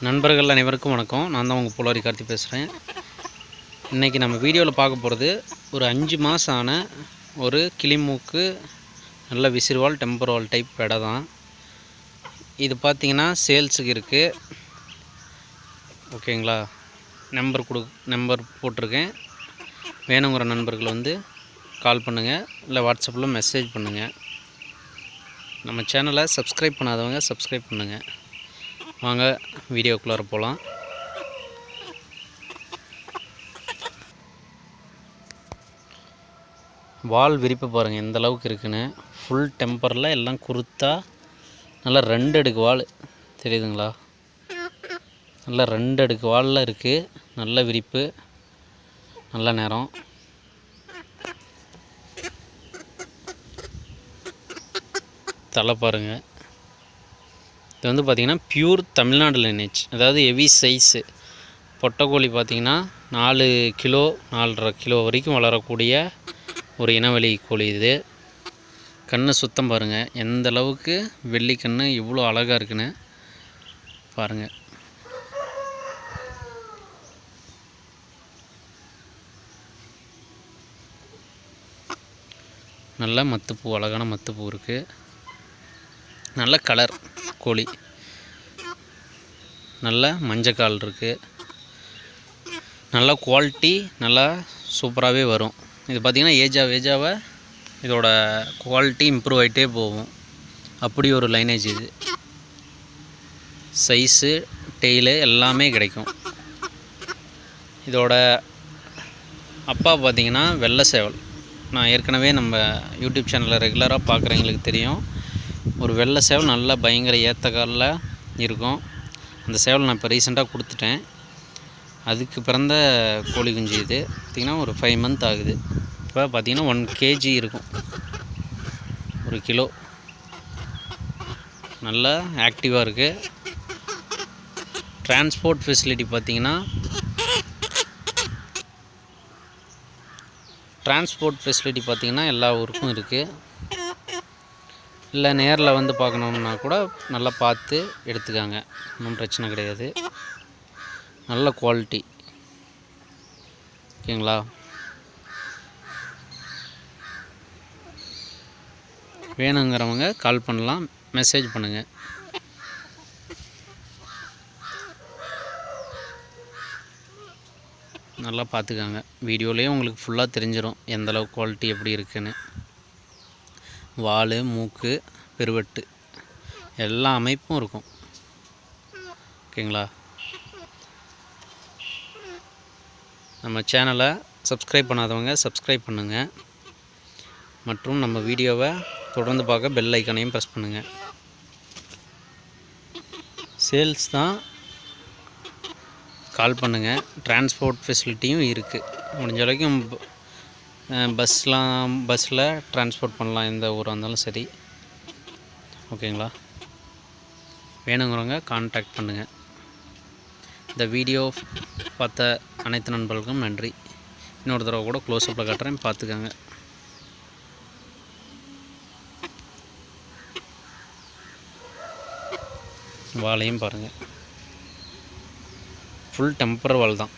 நண்பர்கள் அனைவருக்கும் வணக்கம். நான் தான் உங்கள் புலரி கார்த்தி பேசுகிறேன். இன்றைக்கி நம்ம வீடியோவில் பார்க்க போகிறது ஒரு 5 மாதம் ஆன ஒரு கிளிமூக்கு நல்ல விசிறுவால் டெம்பர்வால் டைப் பெடை தான். இது பார்த்திங்கன்னா சேல்ஸுக்கு இருக்குது. ஓகேங்களா? நம்பர் போட்டிருக்கேன். வேணுங்கிற நண்பர்கள் வந்து கால் பண்ணுங்கள், இல்லை வாட்ஸ்அப்பில் மெசேஜ் பண்ணுங்கள். நம்ம சேனலை சப்ஸ்கிரைப் பண்ணாதவங்க சப்ஸ்கிரைப் பண்ணுங்கள். வாங்க வீடியோக்குள்ளார போகலாம். வால் விரிப்பு பாருங்கள் எந்த அளவுக்கு இருக்குன்னு. ஃபுல் டெம்பரில் எல்லாம் குருத்தா நல்லா 2 அடுக்கு வால் தெரியுதுங்களா? நல்லா 2 அடுக்கு வாலில் இருக்குது. நல்ல விரிப்பு, நல்ல நேரம். தலை பாருங்கள். இது வந்து பார்த்திங்கன்னா பியூர் தமிழ்நாடு லைனேஜ், அதாவது ஹெவி சைஸு. பொட்டைக்கோழி பார்த்திங்கன்னா 4 கிலோ 4.5 கிலோ வரைக்கும் வளரக்கூடிய ஒரு இனவெளி கோழி இது. கண்ணு சுத்தம் பாருங்கள் எந்த அளவுக்கு வெள்ளி கண்ணு இவ்வளோ அழகாக இருக்குன்னு பாருங்கள். நல்ல மத்துப்பூ, அழகான மத்துப்பூ இருக்குது. நல்ல கலர் கோழி, நல்ல மஞ்சக்கால் இருக்குது. நல்ல குவாலிட்டி, நல்லா சூப்பராகவே வரும். இது பார்த்திங்கன்னா ஏஜாக இதோட குவாலிட்டி இம்ப்ரூவ் ஆகிட்டே போகும். அப்படி ஒரு லைனேஜ் இது. சைஸு, டெய்லு எல்லாமே கிடைக்கும். இதோட அப்பா பார்த்திங்கன்னா வெள்ளை சேவல். நான் ஏற்கனவே நம்ம யூடியூப் சேனலில் ரெகுலராக பார்க்குறவங்களுக்கு தெரியும். ஒரு வெள்ளை சேவல் நல்லா பயங்கர ஏற்ற காலில் இருக்கும். அந்த சேவல் நான் இப்போ ரீசெண்டாக கொடுத்துட்டேன். அதுக்கு பிறந்த கோழி குஞ்சு இது. பார்த்திங்கன்னா ஒரு 5 மந்த் ஆகுது. இப்போ பார்த்திங்கன்னா 1 kg இருக்கும், 1 கிலோ. நல்லா ஆக்டிவாக இருக்குது. டிரான்ஸ்போர்ட் ஃபெசிலிட்டி பார்த்திங்கன்னா எல்லா ஊருக்கும் இருக்குது. இல்லை நேரில் வந்து பார்க்கணுன்னா கூட நல்லா பார்த்து எடுத்துக்காங்க, ஒன்றும் பிரச்சனை கிடையாது. நல்ல குவாலிட்டி. ஓகேங்களா? வேணுங்கிறவங்க கால் பண்ணலாம், மெசேஜ் பண்ணுங்கள். நல்லா பார்த்துக்காங்க. வீடியோலேயே உங்களுக்கு ஃபுல்லாக தெரிஞ்சிடும் எந்தளவு குவாலிட்டி எப்படி இருக்குன்னு. வால், மூக்கு, பெருவெட்டு எல்லா அமைப்பும் இருக்கும். ஓகேங்களா? நம்ம சேனலை சப்ஸ்கிரைப் பண்ணாதவங்க சப்ஸ்கிரைப் பண்ணுங்கள். மற்றும் நம்ம வீடியோவை தொடர்ந்து பார்க்க பெல் ஐக்கானையும் ப்ரெஸ் பண்ணுங்கள். சேல்ஸ் தான், கால் பண்ணுங்கள். டிரான்ஸ்போர்ட் ஃபெசிலிட்டியும் இருக்குது. முடிஞ்ச வரைக்கும் பஸ்ஸில் ட்ரான்ஸ்போர்ட் பண்ணலாம், எந்த ஊராக இருந்தாலும் சரி. ஓகேங்களா? வேணுங்கிறவங்க கான்டாக்ட் பண்ணுங்கள். இந்த வீடியோ பார்த்த அனைத்து நண்பர்களுக்கும் நன்றி. இன்னொரு தடவை கூட க்ளோஸ்அப்பில் காட்டுறேன், பார்த்துக்கங்க. வாலையும் பாருங்கள். ஃபுல் டெம்பர் வால் தான்.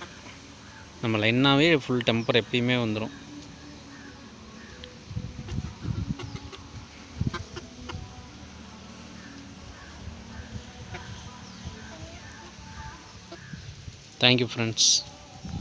நம்ம லைனாகவே ஃபுல் டெம்பர் எப்பயுமே வந்துடும். Thank you friends.